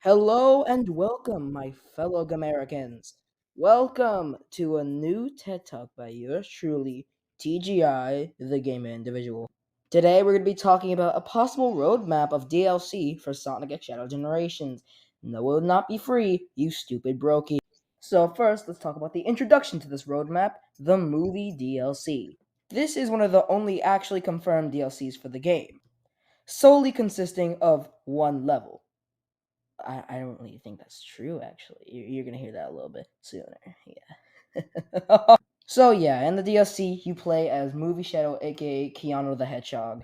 Hello and welcome, my fellow Americans. Welcome to a new TED Talk by yours truly, TGI, the Gamer Individual. Today we're going to be talking about a possible roadmap of DLC for Sonic X Shadow Generations. No, it will not be free, you stupid brokey. So first, let's talk about the introduction to this roadmap, the movie DLC. This is one of the only actually confirmed DLCs for the game, solely consisting of one level. I don't really think that's true, actually. You're going to hear that a little bit sooner. Yeah. So, yeah, in the DLC, you play as Movie Shadow, aka Keanu the Hedgehog.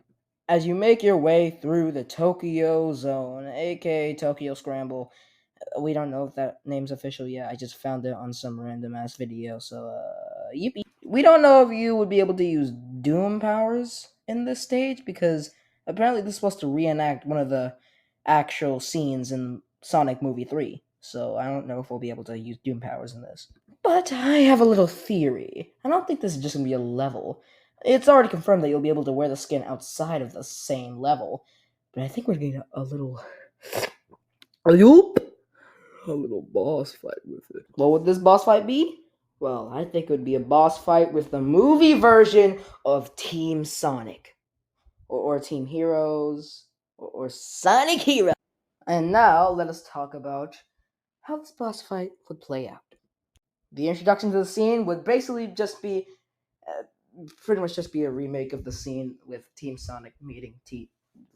As you make your way through the Tokyo Zone, aka Tokyo Scramble, we don't know if that name's official yet. I just found it on some random ass video, so, yippee. We don't know if you would be able to use Doom powers in this stage because apparently this is supposed to reenact one of the actual scenes in Sonic Movie 3. So I don't know if we'll be able to use Doom powers in this. But I have a little theory. I don't think this is just going to be a level. It's already confirmed that you'll be able to wear the skin outside of the same level. But I think we're getting a little. Yoop! A little boss fight with it. What would this boss fight be? Well, I think it would be a boss fight with the movie version of Team Sonic. Or Team Heroes. Or Sonic Heroes. And now, let us talk about how this boss fight would play out. The introduction to the scene would basically just be uh, pretty much just be a remake of the scene with Team Sonic meeting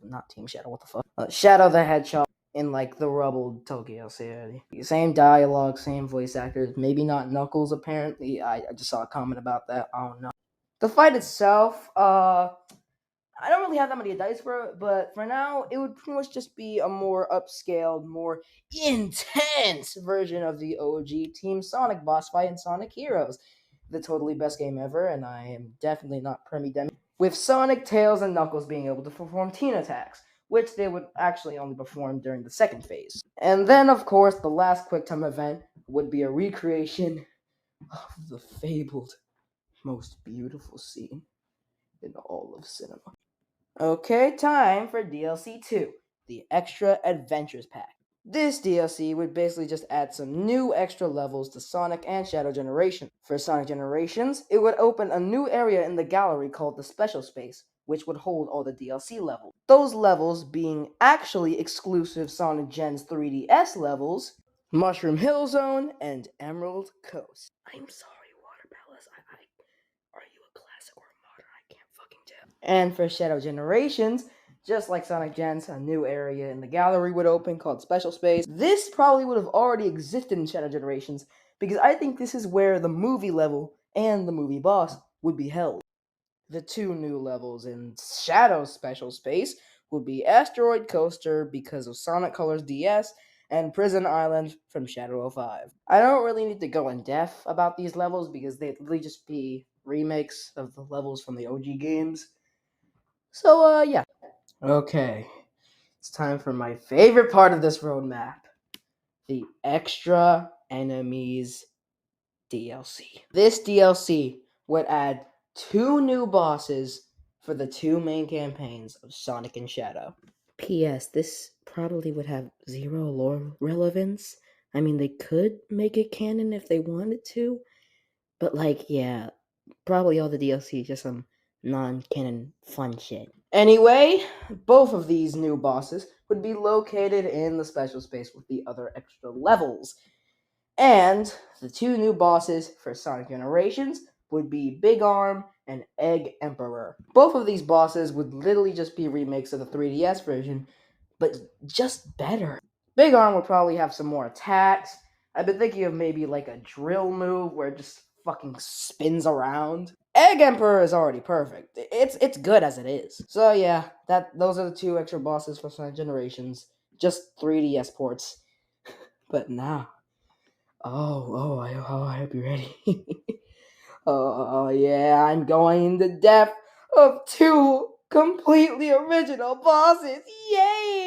not Team Shadow, what the fuck? Shadow the Hedgehog in like the rubbled Tokyo City. Same dialogue, same voice actors, maybe not Knuckles apparently. I just saw a comment about that. I don't know. The fight itself, I don't really have that many dice for it, but for now, it would pretty much just be a more upscaled, more intense version of the OG Team Sonic boss fight in Sonic Heroes. The totally best game ever, and I am definitely not Premi Demi. With Sonic, Tails, and Knuckles being able to perform team attacks, which they would actually only perform during the second phase. And then, of course, the last QuickTime event would be a recreation of the fabled, most beautiful scene in all of cinema. Okay, time for DLC 2, the Extra Adventures Pack. This DLC would basically just add some new extra levels to Sonic and Shadow Generation. For Sonic Generations, it would open a new area in the gallery called the Special Space, which would hold all the DLC levels. Those levels being actually exclusive Sonic Gen's 3DS levels, Mushroom Hill Zone, and Emerald Coast. I'm sorry, Water Palace. Are you a classic or a modern? I can't fucking tell. And for Shadow Generations, just like Sonic Gens, a new area in the gallery would open called Special Space. This probably would have already existed in Shadow Generations because I think this is where the movie level and the movie boss would be held. The two new levels in Shadow Special Space would be Asteroid Coaster because of Sonic Colors DS and Prison Island from Shadow 05. I don't really need to go in depth about these levels because they'd really just be remakes of the levels from the OG games. So, yeah. Okay, it's time for my favorite part of this roadmap, the Extra Enemies DLC. This DLC would add two new bosses for the two main campaigns of Sonic and Shadow. P.S. This probably would have zero lore relevance. I mean, they could make it canon if they wanted to, but like, yeah, probably all the DLC is just some non-canon fun shit. Anyway, both of these new bosses would be located in the special space with the other extra levels. And the two new bosses for Sonic Generations would be Big Arm and Egg Emperor. Both of these bosses would literally just be remakes of the 3DS version, but just better. Big Arm would probably have some more attacks. I've been thinking of maybe like a drill move where it just fucking spins around. Egg Emperor is already perfect. It's good as it is. So yeah, those are the two extra bosses for Sonic Generations. Just 3DS ports. But now, I hope you're ready. Oh yeah, I'm going into depth of two completely original bosses. Yay!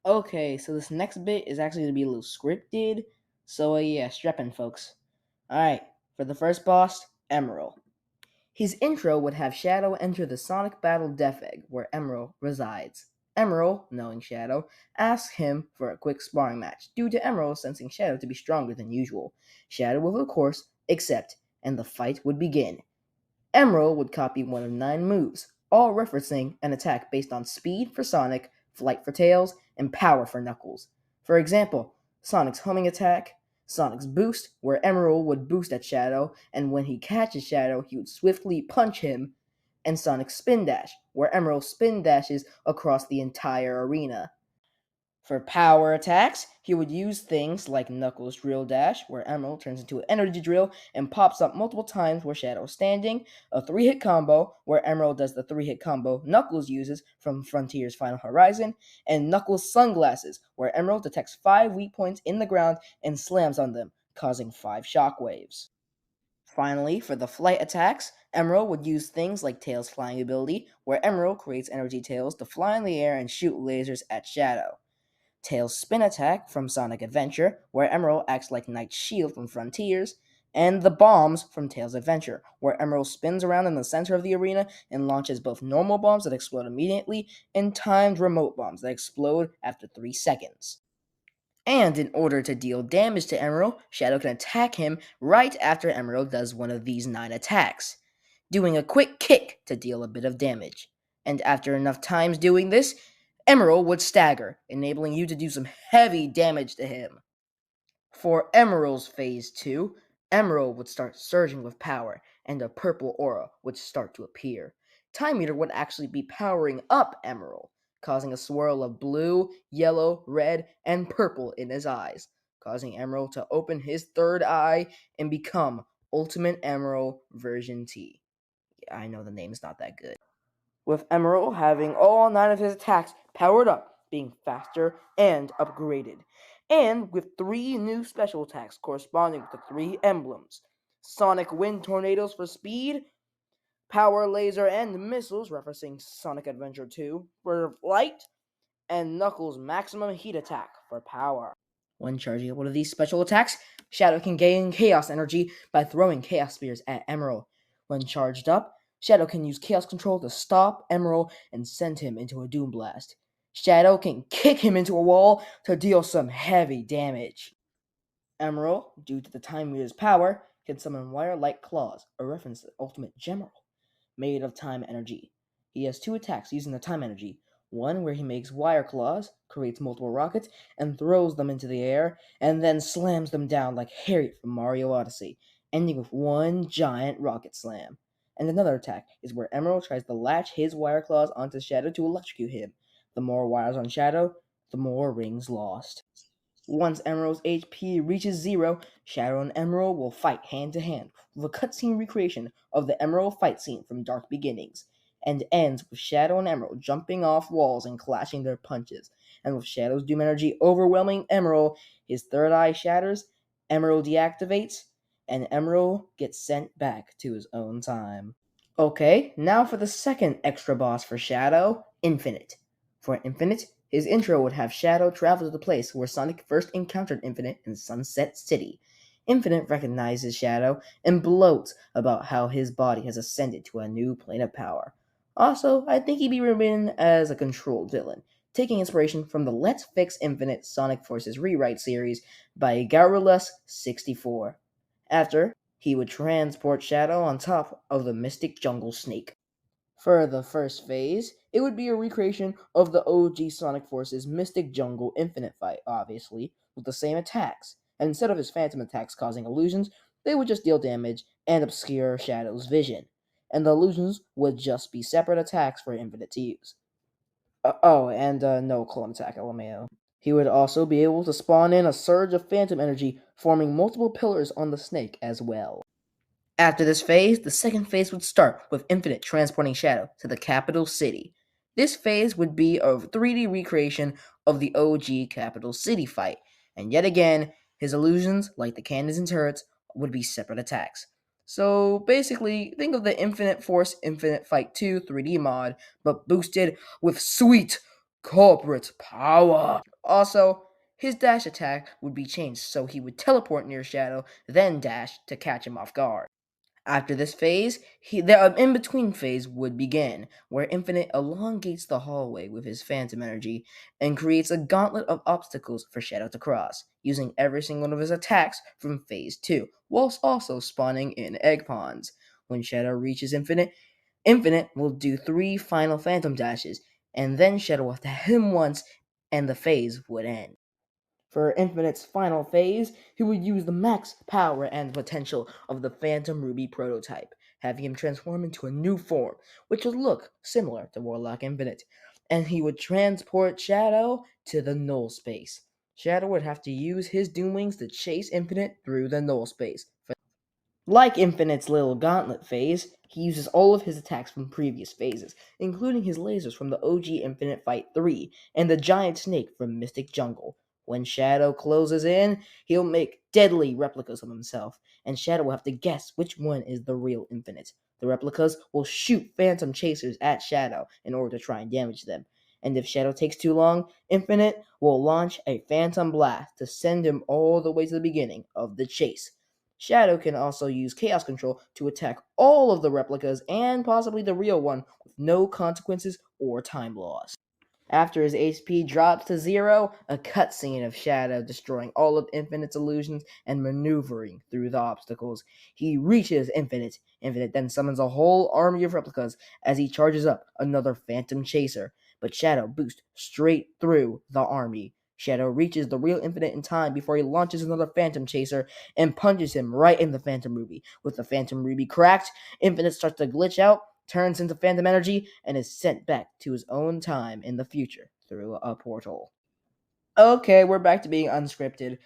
Okay, so this next bit is actually going to be a little scripted. So, yeah, strap in, folks. Alright, for the first boss, Emerl. His intro would have Shadow enter the Sonic Battle Death Egg, where Emerl resides. Emerl, knowing Shadow, asks him for a quick sparring match, due to Emerl sensing Shadow to be stronger than usual. Shadow would, of course, accept, and the fight would begin. Emerald would copy one of 9 moves, all referencing an attack based on speed for Sonic, flight for Tails, and power for Knuckles. For example, Sonic's homing attack, Sonic's boost, where Emerald would boost at Shadow, and when he catches Shadow, he would swiftly punch him, and Sonic's spin dash, where Emerald spin dashes across the entire arena. For power attacks, he would use things like Knuckles' Drill Dash, where Emerald turns into an energy drill and pops up multiple times where Shadow is standing, a 3-hit combo, where Emerald does the 3-hit combo Knuckles uses from Frontier's Final Horizon, and Knuckles' Sunglasses, where Emerald detects 5 weak points in the ground and slams on them, causing 5 shockwaves. Finally, for the flight attacks, Emerald would use things like Tails' flying ability, where Emerald creates energy tails to fly in the air and shoot lasers at Shadow. Tails' spin attack from Sonic Adventure, where Emerald acts like Knight's shield from Frontiers, and the bombs from Tails' Adventure, where Emerald spins around in the center of the arena and launches both normal bombs that explode immediately and timed remote bombs that explode after 3 seconds. And in order to deal damage to Emerald, Shadow can attack him right after Emerald does one of these 9 attacks, doing a quick kick to deal a bit of damage. And after enough times doing this, Emerald would stagger, enabling you to do some heavy damage to him. For Emerald's Phase 2, Emerald would start surging with power, and a purple aura would start to appear. Time Meter would actually be powering up Emerald, causing a swirl of blue, yellow, red, and purple in his eyes, causing Emerald to open his third eye and become Ultimate Emerald Version T. Yeah, I know the name's not that good. With Emerald having all 9 of his attacks powered up, being faster and upgraded, and with 3 new special attacks corresponding with the 3 emblems: Sonic Wind Tornadoes for speed, Power Laser and Missiles referencing Sonic Adventure 2 for light, and Knuckles' Maximum Heat Attack for power. When charging one of these special attacks, Shadow can gain Chaos Energy by throwing Chaos Spears at Emerald. When charged up, Shadow can use Chaos Control to stop Emerald and send him into a Doom Blast. Shadow can kick him into a wall to deal some heavy damage. Emerald, due to the Time Meter's power, can summon Wire-like Claws, a reference to Ultimate Gemerald, made of time energy. He has 2 attacks using the time energy, one where he makes wire claws, creates multiple rockets, and throws them into the air, and then slams them down like Harriet from Mario Odyssey, ending with one giant rocket slam. And another attack is where Emerald tries to latch his wire claws onto Shadow to electrocute him. The more wires on Shadow, the more rings lost. Once Emerald's HP reaches 0, Shadow and Emerald will fight hand to hand with a cutscene recreation of the Emerald fight scene from Dark Beginnings, and ends with Shadow and Emerald jumping off walls and clashing their punches. And with Shadow's Doom Energy overwhelming Emerald, his third eye shatters, Emerald deactivates, and Emerald gets sent back to his own time. Okay, now for the second extra boss for Shadow, Infinite. For Infinite, his intro would have Shadow travel to the place where Sonic first encountered Infinite in Sunset City. Infinite recognizes Shadow and bloats about how his body has ascended to a new plane of power. Also, I think he'd be written as a controlled villain, taking inspiration from the Let's Fix Infinite Sonic Forces rewrite series by Garrulus64. After, he would transport Shadow on top of the Mystic Jungle Snake. For the first phase, it would be a recreation of the OG Sonic Forces Mystic Jungle Infinite fight, obviously, with the same attacks. And instead of his phantom attacks causing illusions, they would just deal damage and obscure Shadow's vision. And the illusions would just be separate attacks for Infinite to use. No clone attack, LMAO. He would also be able to spawn in a surge of phantom energy, forming multiple pillars on the snake as well. After this phase, the second phase would start with Infinite transporting Shadow to the capital city. This phase would be a 3D recreation of the OG capital city fight, and yet again, his illusions, like the cannons and turrets, would be separate attacks. So basically, think of the Infinite Force Infinite Fight 2 3D mod, but boosted with sweet corporate power. Also, his dash attack would be changed so he would teleport near Shadow, then dash to catch him off guard. After this phase, the in-between phase would begin, where Infinite elongates the hallway with his phantom energy and creates a gauntlet of obstacles for Shadow to cross, using every single one of his attacks from phase 2, whilst also spawning in egg ponds. When Shadow reaches Infinite, Infinite will do 3 final phantom dashes, and then Shadow will have to hit him once, and the phase would end. For Infinite's final phase, he would use the max power and potential of the Phantom Ruby prototype, having him transform into a new form, which would look similar to Warlock Infinite, and he would transport Shadow to the null space. Shadow would have to use his Doom Wings to chase Infinite through the null space. Like Infinite's little gauntlet phase, he uses all of his attacks from previous phases, including his lasers from the OG Infinite Fight 3 and the giant snake from Mystic Jungle. When Shadow closes in, he'll make deadly replicas of himself, and Shadow will have to guess which one is the real Infinite. The replicas will shoot phantom chasers at Shadow in order to try and damage them. And if Shadow takes too long, Infinite will launch a phantom blast to send him all the way to the beginning of the chase. Shadow can also use Chaos Control to attack all of the replicas and possibly the real one with no consequences or time loss. After his HP drops to 0, a cutscene of Shadow destroying all of Infinite's illusions and maneuvering through the obstacles. He reaches Infinite. Infinite then summons a whole army of replicas as he charges up another Phantom Chaser, but Shadow boosts straight through the army. Shadow reaches the real Infinite in time before he launches another Phantom Chaser and punches him right in the Phantom Ruby. With the Phantom Ruby cracked, Infinite starts to glitch out, turns into phantom energy, and is sent back to his own time in the future through a portal. Okay, we're back to being unscripted.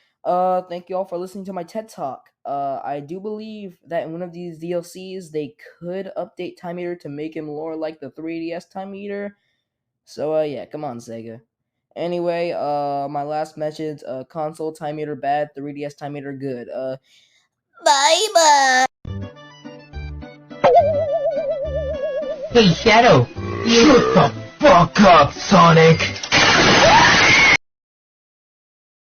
Thank you all for listening to my TED Talk. I do believe that in one of these DLCs, they could update Time Eater to make him more like the 3DS Time Eater. So, yeah, come on, Sega. Anyway, my last message, console Time Eater bad, 3DS Time Eater good. Bye bye! Hey, Shadow! Shut the fuck up, Sonic!